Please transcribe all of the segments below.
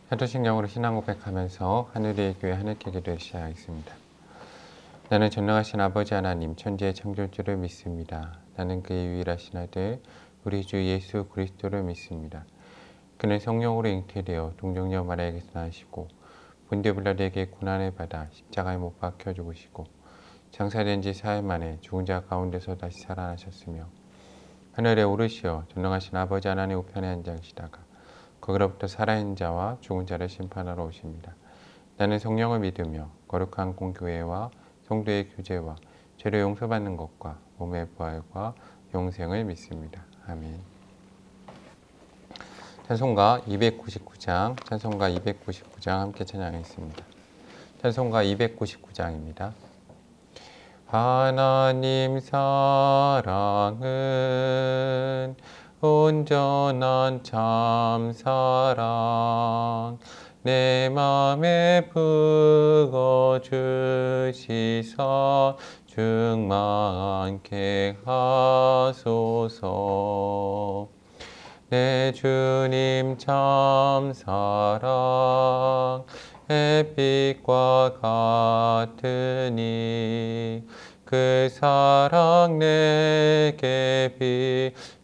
사도신경으로 신앙 고백하면서 하늘의 교회 하늘께 기도를 시작하겠습니다. 나는 전능하신 아버지 하나님 천지의 창조주를 믿습니다. 나는 그의 유일하신 아들 우리 주 예수 그리스도를 믿습니다. 그는 성령으로 잉태되어 동정녀 마리아에게서 나시고 본디오 빌라도에게 고난을 받아 십자가에 못 박혀 죽으시고 장사된 지 사흘 만에 죽은 자 가운데서 다시 살아나셨으며 하늘에 오르시어 전능하신 아버지 하나님 우편에 앉으시다가 거기로부터 살아있는 자와 죽은 자를 심판하러 오십니다. 나는 성령을 믿으며 거룩한 공교회와 성도의 교제와 죄를 용서받는 것과 몸의 부활과 영생을 믿습니다. 아멘. 찬송가 299장 함께 찬양하겠습니다. 찬송가 299장입니다. 하나님 사랑은 온전한 참사랑 내 맘에 부어주시사 충만케 하소서. 내 주님 참사랑 햇빛과 같으니 그 사랑 내게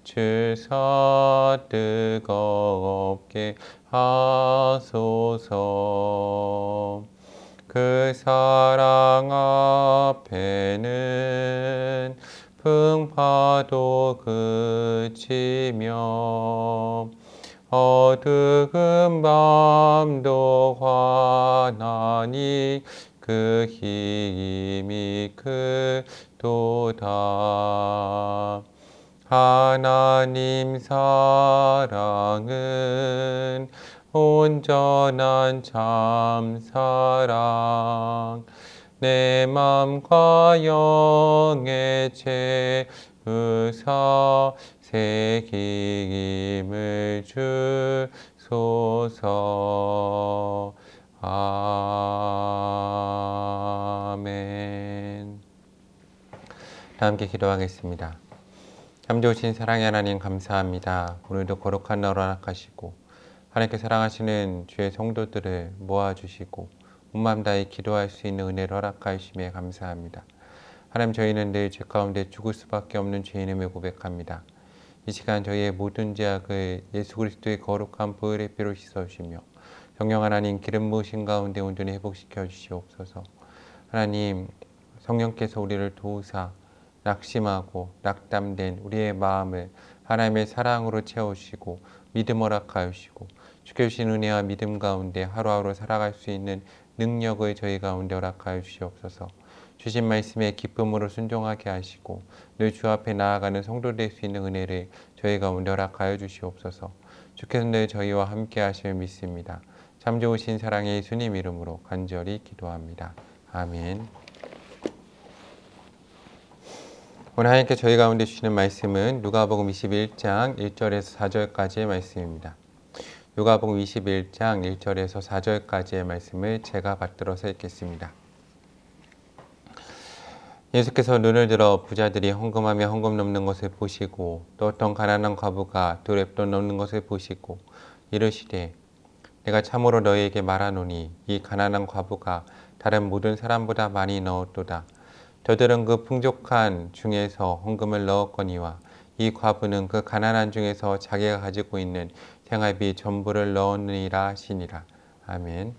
빛주사 뜨겁게 하소서. 그 사랑 앞에는 풍파도 그치며 어두운 밤도 환하니 그 힘이 크도다. 하나님 사랑은 온전한 참사랑 내 맘과 영에 채우사 새김을 주소서. 아멘. 다 함께 기도하겠습니다. 참 좋으신 사랑의 하나님 감사합니다. 오늘도 거룩한 날 허락하시고 하나님께 사랑하시는 주의 성도들을 모아주시고 온마음 다해 기도할 수 있는 은혜를 허락하심에 감사합니다. 하나님, 저희는 늘 죄 가운데 죽을 수밖에 없는 죄인임을 고백합니다. 이 시간 저희의 모든 죄악을 예수 그리스도의 거룩한 보혈의 피로 씻어주시며 성령 하나님 기름 부으신 가운데 온전히 회복시켜 주시옵소서. 하나님, 성령께서 우리를 도우사 낙심하고 낙담된 우리의 마음을 하나님의 사랑으로 채우시고 믿음 허락하시고 주께 주신 은혜와 믿음 가운데 하루하루 살아갈 수 있는 능력을 저희 가운데 허락하여 주시옵소서. 주신 말씀에 기쁨으로 순종하게 하시고 늘 주 앞에 나아가는 성도 될 수 있는 은혜를 저희 가운데 허락하여 주시옵소서. 주께서 늘 저희와 함께 하심을 믿습니다. 참 좋으신 사랑의 예수님 이름으로 간절히 기도합니다. 아멘. 오늘 하나님께 저희 가운데 주시는 말씀은 누가복음 21장 1절에서 4절까지의 말씀입니다. 누가복음 21장 1절에서 4절까지의 말씀을 제가 받들어서 읽겠습니다. 예수께서 눈을 들어 부자들이 헌금하며 헌금 넘는 것을 보시고 또 어떤 가난한 과부가 두랩돈 넘는 것을 보시고 이르시되 내가 참으로 너희에게 말하노니 이 가난한 과부가 다른 모든 사람보다 많이 넣었도다. 저들은 그 풍족한 중에서 헌금을 넣었거니와 이 과부는 그 가난한 중에서 자기가 가지고 있는 생활비 전부를 넣었느니라 하시니라. 아멘.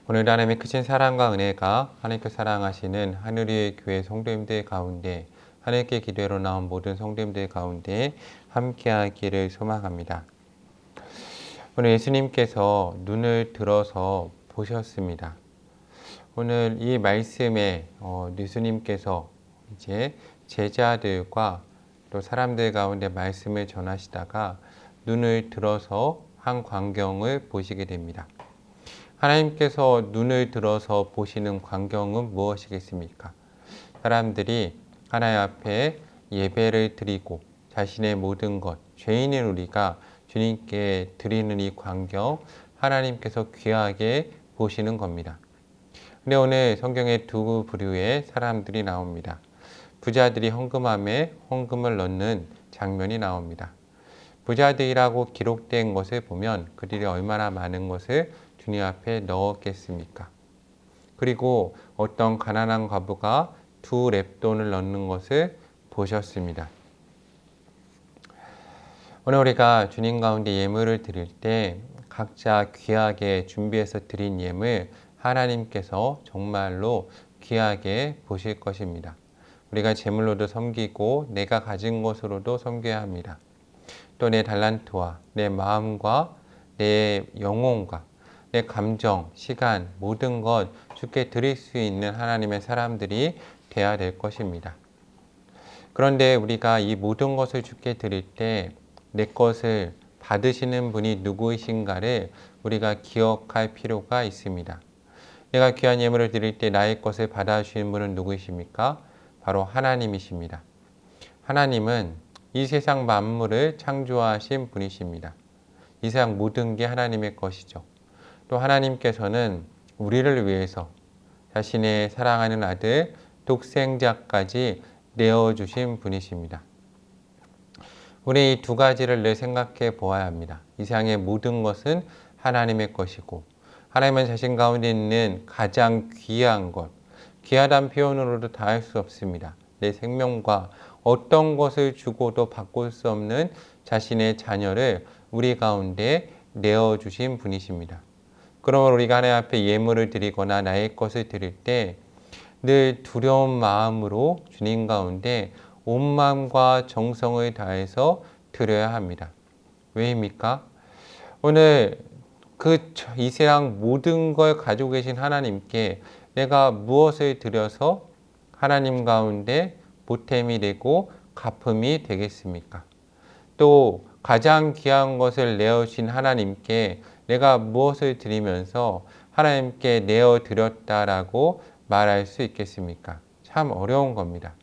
오늘 하나님의 크신 사랑과 은혜가 하나님께 사랑하시는 하늘의 교회 성도님들 가운데 하나님께 기도로 나온 모든 성도님들 가운데 함께하기를 소망합니다. 오늘 예수님께서 눈을 들어서 보셨습니다. 오늘 이 말씀에 예수님께서 이제 제자들과 또 사람들 가운데 말씀을 전하시다가 눈을 들어서 한 광경을 보시게 됩니다. 하나님께서 눈을 들어서 보시는 광경은 무엇이겠습니까? 사람들이 하나님 앞에 예배를 드리고 자신의 모든 것, 죄인인 우리가 주님께 드리는 이 광경, 하나님께서 귀하게 보시는 겁니다. 근데 오늘 성경에 두 부류의 사람들이 나옵니다. 부자들이 헌금함에 헌금을 넣는 장면이 나옵니다. 부자들이라고 기록된 것을 보면 그들이 얼마나 많은 것을 주님 앞에 넣었겠습니까? 그리고 어떤 가난한 과부가 2렙돈을 넣는 것을 보셨습니다. 오늘 우리가 주님 가운데 예물을 드릴 때 각자 귀하게 준비해서 드린 예물 하나님께서 정말로 귀하게 보실 것입니다. 우리가 제물로도 섬기고 내가 가진 것으로도 섬겨야 합니다. 또 내 달란트와 내 마음과 내 영혼과 내 감정, 시간, 모든 것 주께 드릴 수 있는 하나님의 사람들이 되어야 될 것입니다. 그런데 우리가 이 모든 것을 주께 드릴 때 내 것을 받으시는 분이 누구이신가를 우리가 기억할 필요가 있습니다. 내가 귀한 예물을 드릴 때 나의 것을 받아주시는 분은 누구이십니까? 바로 하나님이십니다. 하나님은 이 세상 만물을 창조하신 분이십니다. 이 세상 모든 게 하나님의 것이죠. 또 하나님께서는 우리를 위해서 자신의 사랑하는 아들 독생자까지 내어주신 분이십니다. 우리 이 두 가지를 늘 생각해 보아야 합니다. 이 세상의 모든 것은 하나님의 것이고 하나님은 자신 가운데 있는 가장 귀한 것, 귀하다는 표현으로도 다 할 수 없습니다. 내 생명과 어떤 것을 주고도 바꿀 수 없는 자신의 자녀를 우리 가운데 내어주신 분이십니다. 그러므로 우리가 하나님 앞에 예물을 드리거나 나의 것을 드릴 때 늘 두려운 마음으로 주님 가운데 온 마음과 정성을 다해서 드려야 합니다. 왜입니까? 오늘 이 세상 모든 걸 가지고 계신 하나님께 내가 무엇을 드려서 하나님 가운데 보탬이 되고 갚음이 되겠습니까? 또 가장 귀한 것을 내어주신 하나님께 내가 무엇을 드리면서 하나님께 내어드렸다라고 말할 수 있겠습니까? 참 어려운 겁니다.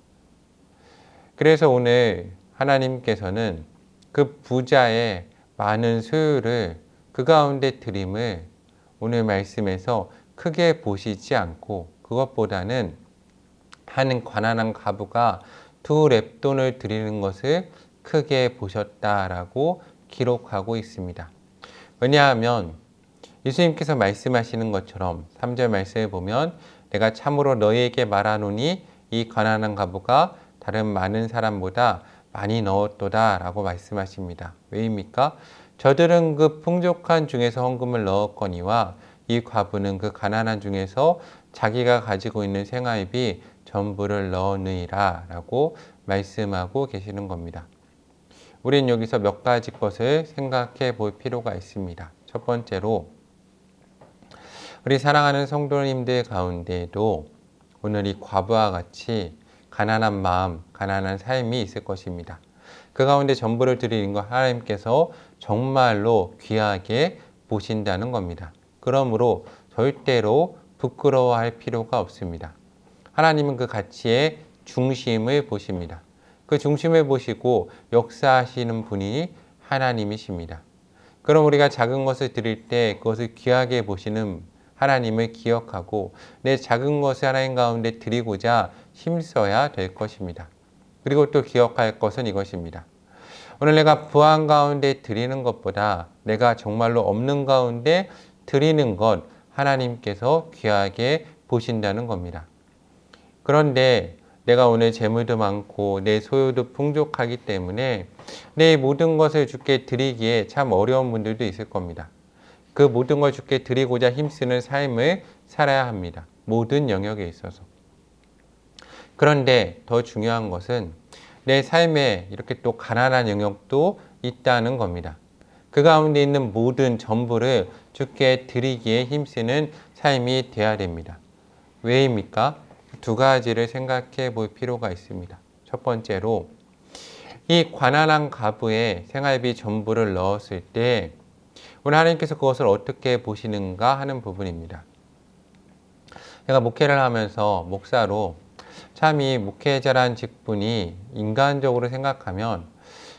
그래서 오늘 하나님께서는 그 부자의 많은 소유를 그 가운데 드림을 오늘 말씀에서 크게 보시지 않고 그것보다는 한 가난한 과부가 2렙돈을 드리는 것을 크게 보셨다라고 기록하고 있습니다. 왜냐하면 예수님께서 말씀하시는 것처럼 3절 말씀에 보면 내가 참으로 너희에게 말하노니 이 가난한 과부가 다른 많은 사람보다 많이 넣었도다 라고 말씀하십니다. 왜입니까? 저들은 그 풍족한 중에서 헌금을 넣었거니와 이 과부는 그 가난한 중에서 자기가 가지고 있는 생활비 전부를 넣으니라 라고 말씀하고 계시는 겁니다. 우린 여기서 몇 가지 것을 생각해 볼 필요가 있습니다. 첫 번째로 우리 사랑하는 성도님들 가운데에도 오늘 이 과부와 같이 가난한 마음, 가난한 삶이 있을 것입니다. 그 가운데 전부를 드리는 것 하나님께서 정말로 귀하게 보신다는 겁니다. 그러므로 절대로 부끄러워할 필요가 없습니다. 하나님은 그 가치의 중심을 보십니다. 그 중심을 보시고 역사하시는 분이 하나님이십니다. 그럼 우리가 작은 것을 드릴 때 그것을 귀하게 보시는 하나님을 기억하고 내 작은 것을 하나님 가운데 드리고자 힘써야 될 것입니다. 그리고 또 기억할 것은 이것입니다. 오늘 내가 부한 가운데 드리는 것보다 내가 정말로 없는 가운데 드리는 것 하나님께서 귀하게 보신다는 겁니다. 그런데 내가 오늘 재물도 많고 내 소유도 풍족하기 때문에 내 모든 것을 주께 드리기에 참 어려운 분들도 있을 겁니다. 그 모든 걸 주께 드리고자 힘쓰는 삶을 살아야 합니다. 모든 영역에 있어서. 그런데 더 중요한 것은 내 삶에 이렇게 또 가난한 영역도 있다는 겁니다. 그 가운데 있는 모든 전부를 주께 드리기에 힘쓰는 삶이 되어야 됩니다. 왜입니까? 두 가지를 생각해 볼 필요가 있습니다. 첫 번째로 이 가난한 과부의 생활비 전부를 넣었을 때 오늘 하나님께서 그것을 어떻게 보시는가 하는 부분입니다. 제가 목회를 하면서 목사로 참 이 목회자란 직분이 인간적으로 생각하면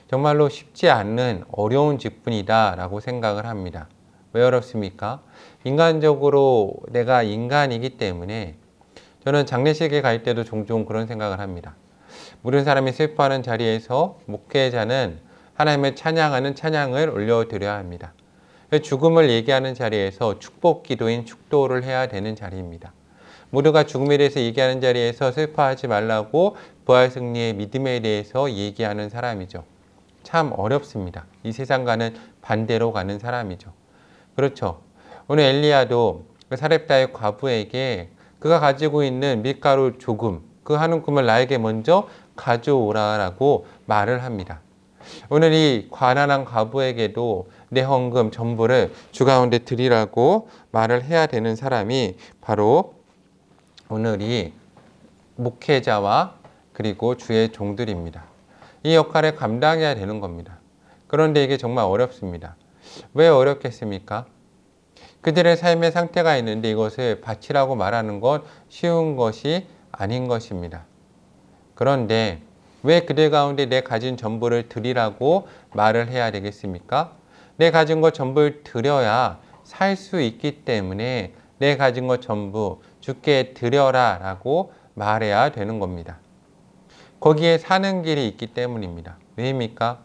정말로 쉽지 않는 어려운 직분이다라고 생각을 합니다. 왜 어렵습니까? 인간적으로 내가 인간이기 때문에 저는 장례식에 갈 때도 종종 그런 생각을 합니다. 모든 사람이 슬퍼하는 자리에서 목회자는 하나님을 찬양하는 찬양을 올려드려야 합니다. 죽음을 얘기하는 자리에서 축복 기도인 축도를 해야 되는 자리입니다. 모두가 죽음에 대해서 얘기하는 자리에서 슬퍼하지 말라고 부활 승리의 믿음에 대해서 얘기하는 사람이죠. 참 어렵습니다. 이 세상과는 반대로 가는 사람이죠. 그렇죠. 오늘 엘리야도 그 사렙다의 과부에게 그가 가지고 있는 밀가루 조금, 그 한 움큼을 나에게 먼저 가져오라라고 말을 합니다. 오늘 이 가난한 과부에게도 내 헌금 전부를 주 가운데 드리라고 말을 해야 되는 사람이 바로 오늘 이 목회자와 그리고 주의 종들입니다. 이 역할을 감당해야 되는 겁니다. 그런데 이게 정말 어렵습니다. 왜 어렵겠습니까? 그들의 삶의 상태가 있는데 이것을 바치라고 말하는 건 쉬운 것이 아닌 것입니다. 그런데 왜 그들 가운데 내 가진 전부를 드리라고 말을 해야 되겠습니까? 내 가진 것 전부를 드려야 살 수 있기 때문에 내 가진 것 전부 주께 드려라 라고 말해야 되는 겁니다. 거기에 사는 길이 있기 때문입니다. 왜입니까?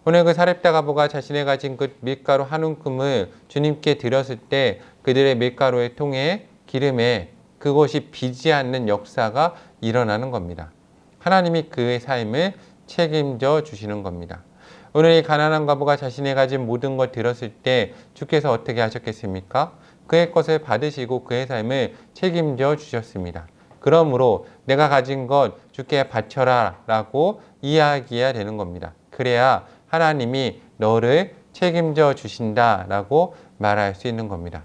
오늘 그 사렙다 과부가 자신의 가진 그 밀가루 한 움큼을 주님께 드렸을 때 그들의 밀가루의 통에 기름에 그것이 비지 않는 역사가 일어나는 겁니다. 하나님이 그의 삶을 책임져 주시는 겁니다. 오늘 이 가난한 과부가 자신의 가진 모든 걸 드렸을 때 주께서 어떻게 하셨겠습니까? 그의 것을 받으시고 그의 삶을 책임져 주셨습니다. 그러므로 내가 가진 것 주께 바쳐라 라고 이야기해야 되는 겁니다. 그래야 하나님이 너를 책임져 주신다 라고 말할 수 있는 겁니다.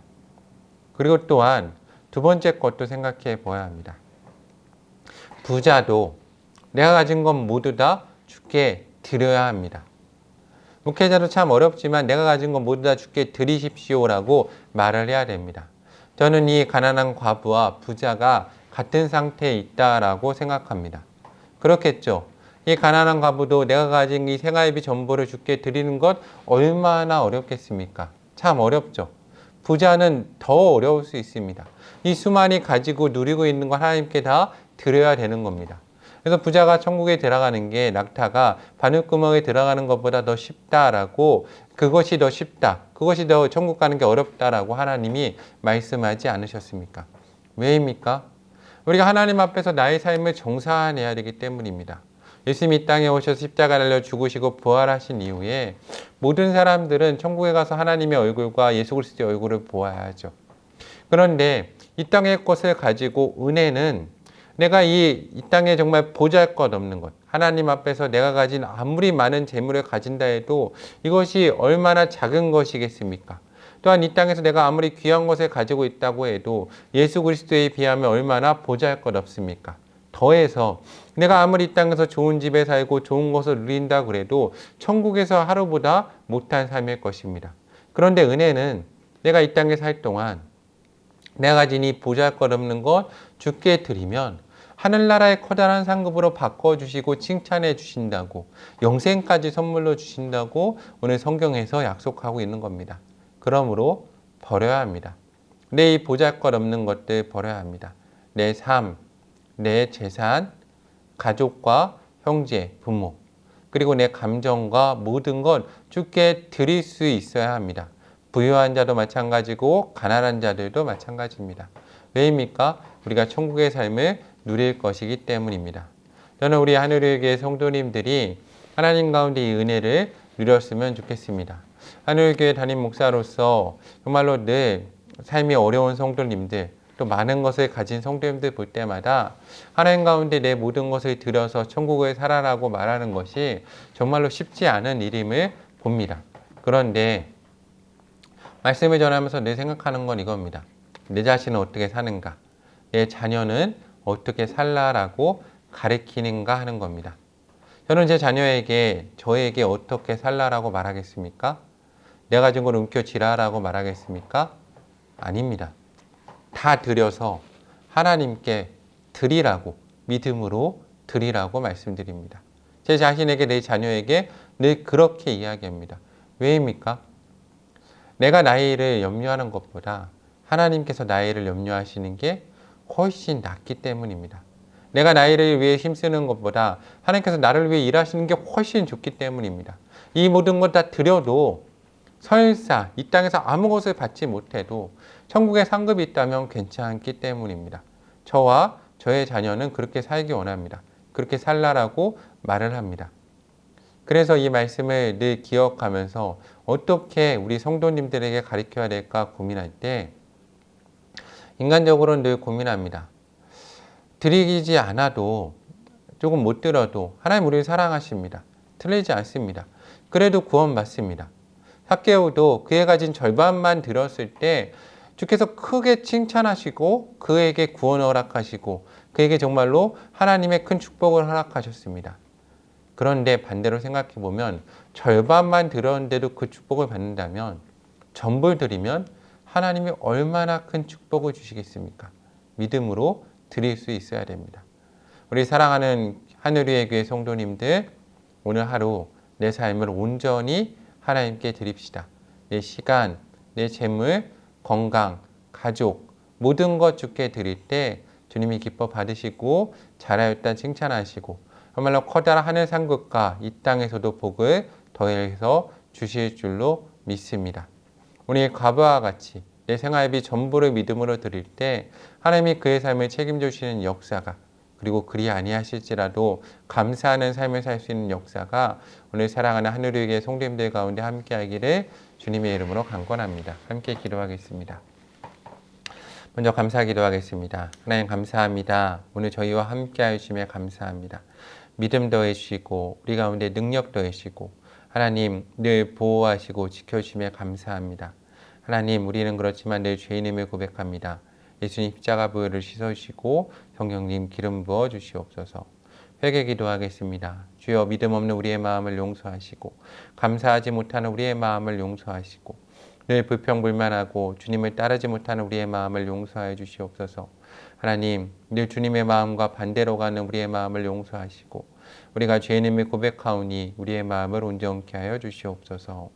그리고 또한 두 번째 것도 생각해 보아야 합니다. 부자도 내가 가진 것 모두 다 주께 드려야 합니다. 목회자도 참 어렵지만 내가 가진 것 모두 다 주께 드리십시오라고 말을 해야 됩니다. 저는 이 가난한 과부와 부자가 같은 상태에 있다라고 생각합니다. 그렇겠죠. 이 가난한 과부도 내가 가진 이 생활비 전부를 주께 드리는 것 얼마나 어렵겠습니까? 참 어렵죠. 부자는 더 어려울 수 있습니다. 이 수많이 가지고 누리고 있는 걸 하나님께 다 드려야 되는 겁니다. 그래서 부자가 천국에 들어가는 게 낙타가 바늘구멍에 들어가는 것보다 더 쉽다라고, 그것이 더 쉽다, 그것이 더 천국 가는 게 어렵다라고 하나님이 말씀하지 않으셨습니까? 왜입니까? 우리가 하나님 앞에서 나의 삶을 정산해야 되기 때문입니다. 예수님이 이 땅에 오셔서 십자가를 달려 죽으시고 부활하신 이후에 모든 사람들은 천국에 가서 하나님의 얼굴과 예수 그리스도의 얼굴을 보아야죠. 그런데 이 땅의 것을 가지고 은혜는 내가 이 땅에 정말 보잘것없는 것, 하나님 앞에서 내가 가진 아무리 많은 재물을 가진다 해도 이것이 얼마나 작은 것이겠습니까? 또한 이 땅에서 내가 아무리 귀한 것을 가지고 있다고 해도 예수 그리스도에 비하면 얼마나 보잘것없습니까? 더해서 내가 아무리 이 땅에서 좋은 집에 살고 좋은 것을 누린다 그래도 천국에서 하루보다 못한 삶일 것입니다. 그런데 은혜는 내가 이 땅에 살 동안 내가 가진 이 보잘것없는 것 주께 드리면 하늘나라의 커다란 상급으로 바꿔주시고 칭찬해 주신다고, 영생까지 선물로 주신다고 오늘 성경에서 약속하고 있는 겁니다. 그러므로 버려야 합니다. 내 이 보잘것없는 것들 버려야 합니다. 내 삶, 내 재산, 가족과 형제, 부모, 그리고 내 감정과 모든 것 주께 드릴 수 있어야 합니다. 부유한 자도 마찬가지고 가난한 자들도 마찬가지입니다. 왜입니까? 우리가 천국의 삶을 누릴 것이기 때문입니다. 저는 우리 하늘의 교회 성도님들이 하나님 가운데 이 은혜를 누렸으면 좋겠습니다. 하늘의 교회 담임 목사로서 정말로 늘 삶이 어려운 성도님들, 또 많은 것을 가진 성도님들 볼 때마다 하나님 가운데 내 모든 것을 들여서 천국을 살아라고 말하는 것이 정말로 쉽지 않은 일임을 봅니다. 그런데 말씀을 전하면서 내 생각하는 건 이겁니다. 내 자신은 어떻게 사는가? 내 자녀는 어떻게 살라라고 가르치는가 하는 겁니다. 저는 제 자녀에게, 저에게 어떻게 살라라고 말하겠습니까? 내가 가진 걸 움켜쥐라라고 말하겠습니까? 아닙니다. 다 드려서 하나님께 드리라고, 믿음으로 드리라고 말씀드립니다. 제 자신에게, 내 자녀에게 늘 그렇게 이야기합니다. 왜입니까? 내가 나이를 염려하는 것보다 하나님께서 나이를 염려하시는 게 훨씬 낫기 때문입니다. 내가 나를 위해 힘쓰는 것보다 하나님께서 나를 위해 일하시는 게 훨씬 좋기 때문입니다. 이 모든 것 다 드려도 설사 이 땅에서 아무것을 받지 못해도 천국에 상급이 있다면 괜찮기 때문입니다. 저와 저의 자녀는 그렇게 살기 원합니다. 그렇게 살라라고 말을 합니다. 그래서 이 말씀을 늘 기억하면서 어떻게 우리 성도님들에게 가르쳐야 될까 고민할 때 인간적으로는 늘 고민합니다. 드리지 않아도 조금 못 들어도 하나님 우리를 사랑하십니다. 틀리지 않습니다. 그래도 구원받습니다. 삭개오도 그의 가진 절반만 들었을 때 주께서 크게 칭찬하시고 그에게 구원을 허락하시고 그에게 정말로 하나님의 큰 축복을 허락하셨습니다. 그런데 반대로 생각해 보면 절반만 들었는데도 그 축복을 받는다면 전부를 드리면 하나님이 얼마나 큰 축복을 주시겠습니까? 믿음으로 드릴 수 있어야 됩니다. 우리 사랑하는 하늘위의 교회 성도님들, 오늘 하루 내 삶을 온전히 하나님께 드립시다. 내 시간, 내 재물, 건강, 가족 모든 것 주께 드릴 때 주님이 기뻐 받으시고 잘하였다 칭찬하시고 정말로 커다란 하늘 상급과 이 땅에서도 복을 더해서 주실 줄로 믿습니다. 우리 과부와 같이 내 생활비 전부를 믿음으로 드릴 때 하나님이 그의 삶을 책임져 주시는 역사가 그리고 그리 아니하실지라도 감사하는 삶을 살 수 있는 역사가 오늘 사랑하는 하늘위의 성도님들 가운데 함께하기를 주님의 이름으로 간권합니다. 함께 기도하겠습니다. 먼저 감사 기도하겠습니다. 하나님 감사합니다. 오늘 저희와 함께하여 주심에 감사합니다. 믿음 더해주시고 우리 가운데 능력 더해주시고 하나님 늘 보호하시고 지켜주심에 감사합니다. 하나님 우리는 그렇지만 늘 죄인임을 고백합니다. 예수님 십자가 부여를 씻어주시고 성령님 기름 부어 주시옵소서. 회개 기도하겠습니다. 주여 믿음 없는 우리의 마음을 용서하시고 감사하지 못하는 우리의 마음을 용서하시고 늘 불평불만하고 주님을 따르지 못하는 우리의 마음을 용서하여 주시옵소서. 하나님 늘 주님의 마음과 반대로 가는 우리의 마음을 용서하시고 우리가 죄인임을 고백하오니 우리의 마음을 온전케 하여 주시옵소서.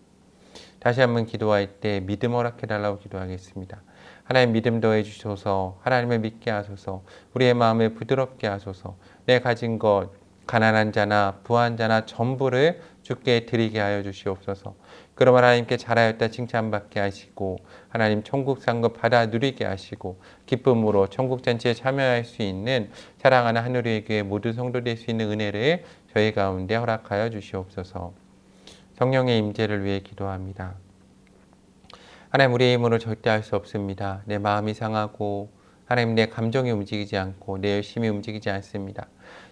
다시 한번 기도할 때 믿음 허락해달라고 기도하겠습니다. 하나님 믿음 더해 주셔서 하나님을 믿게 하소서. 우리의 마음을 부드럽게 하소서. 내 가진 것 가난한 자나 부한 자나 전부를 주께 드리게 하여 주시옵소서. 그러면 하나님께 잘하였다 칭찬받게 하시고 하나님 천국 상급 받아 누리게 하시고 기쁨으로 천국 잔치에 참여할 수 있는 사랑하는 하늘의 교회 모든 성도 될 수 있는 은혜를 저희 가운데 허락하여 주시옵소서. 성령의 임재를 위해 기도합니다. 하나님 우리의 힘으로 절대 할 수 없습니다. 내 마음이 상하고 하나님 내 감정이 움직이지 않고 내 열심이 움직이지 않습니다.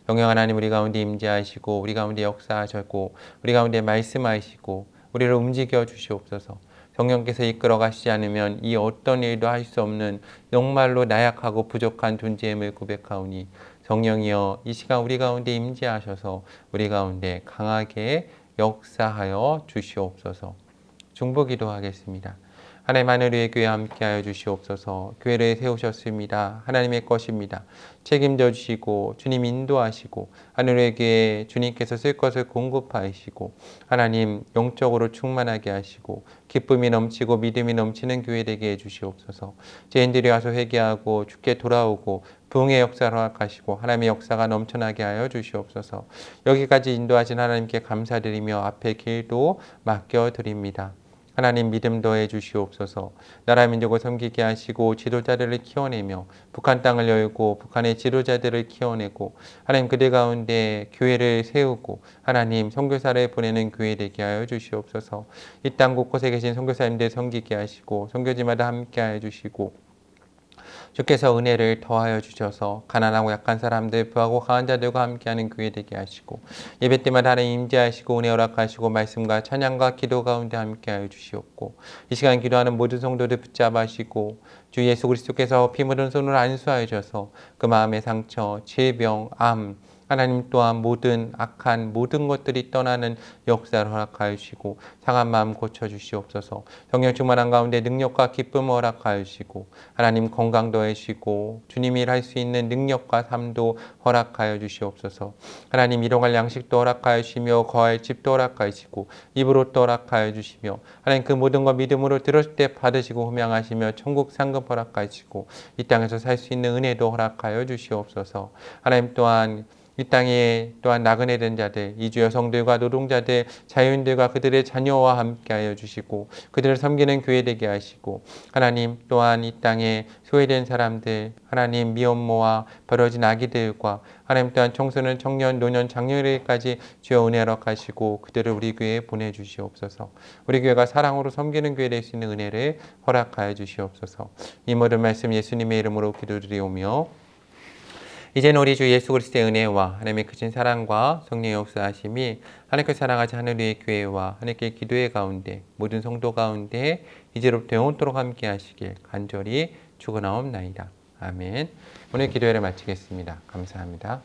영영 하나님 우리 가운데 임재하시고 우리 가운데 역사하시고 우리 가운데 말씀하시고 우리를 움직여 주시옵소서. 성령께서 이끌어 가시지 않으면 이 어떤 일도 할 수 없는 정말로 나약하고 부족한 존재임을 고백하오니 성령이여 이 시간 우리 가운데 임재하셔서 우리 가운데 강하게 역사하여 주시옵소서. 중보 기도하겠습니다. 하나님 하늘의 교회 함께하여 주시옵소서. 교회를 세우셨습니다. 하나님의 것입니다. 책임져 주시고 주님 인도하시고 하늘의 교회 주님께서 쓸 것을 공급하시고 하나님 영적으로 충만하게 하시고 기쁨이 넘치고 믿음이 넘치는 교회 되게 해주시옵소서. 죄인들이 와서 회개하고 주께 돌아오고 부흥의 역사를 허락하시고 하나님의 역사가 넘쳐나게 하여 주시옵소서. 여기까지 인도하신 하나님께 감사드리며 앞에 길도 맡겨드립니다. 하나님 믿음 더해 주시옵소서. 나라 민족을 섬기게 하시고 지도자들을 키워내며 북한 땅을 열고 북한의 지도자들을 키워내고 하나님 그들 가운데 교회를 세우고 하나님 선교사를 보내는 교회 되게 하여 주시옵소서. 이 땅 곳곳에 계신 선교사님들 섬기게 하시고 선교지마다 함께 하여 주시고 주께서 은혜를 더하여 주셔서 가난하고 약한 사람들, 부하고 강한 자들과 함께하는 교회 되게 하시고 예배 때마다 하나님 임재하시고 은혜 허락하시고 말씀과 찬양과 기도 가운데 함께하여 주시옵고 이 시간 기도하는 모든 성도들 붙잡으시고 주 예수 그리스도께서 피 묻은 손으로 안수하여 주셔서 그 마음의 상처, 질병, 암 하나님 또한 모든 악한 모든 것들이 떠나는 역사를 허락하여 주시고 상한 마음 고쳐주시옵소서. 성령 충만한 가운데 능력과 기쁨을 허락하여 주시고 하나님 건강 더해주시고 주님이 할 수 있는 능력과 삶도 허락하여 주시옵소서. 하나님 일용할 양식도 허락하여 주시며 거할 집도 허락하여 주시고 입으로 또 허락하여 주시며 하나님 그 모든 것 믿음으로 들었을 때 받으시고 흠양하시며 천국 상급 허락하여 주시고 이 땅에서 살 수 있는 은혜도 허락하여 주시옵소서. 하나님 또한 이 땅에 또한 나그네 된 자들, 이주 여성들과 노동자들, 자유인들과 그들의 자녀와 함께하여 주시고 그들을 섬기는 교회 되게 하시고 하나님 또한 이 땅에 소외된 사람들, 하나님 미혼모와 버려진 아기들과 하나님 또한 청소년, 청년, 노년, 장년에까지 주여 은혜 허락하시고 그들을 우리 교회에 보내주시옵소서. 우리 교회가 사랑으로 섬기는 교회 될 수 있는 은혜를 허락하여 주시옵소서. 이 모든 말씀 예수님의 이름으로 기도드리오며 이제는 우리 주 예수 그리스도의 은혜와 하나님의 크신 사랑과 성령의 역사하심이 하나님께 사랑하지 하늘의 교회와 하나님께 기도의 가운데 모든 성도 가운데 이제로부터 영원토록 함께 하시길 간절히 축원하옵나이다. 아멘. 오늘 기도회를 마치겠습니다. 감사합니다.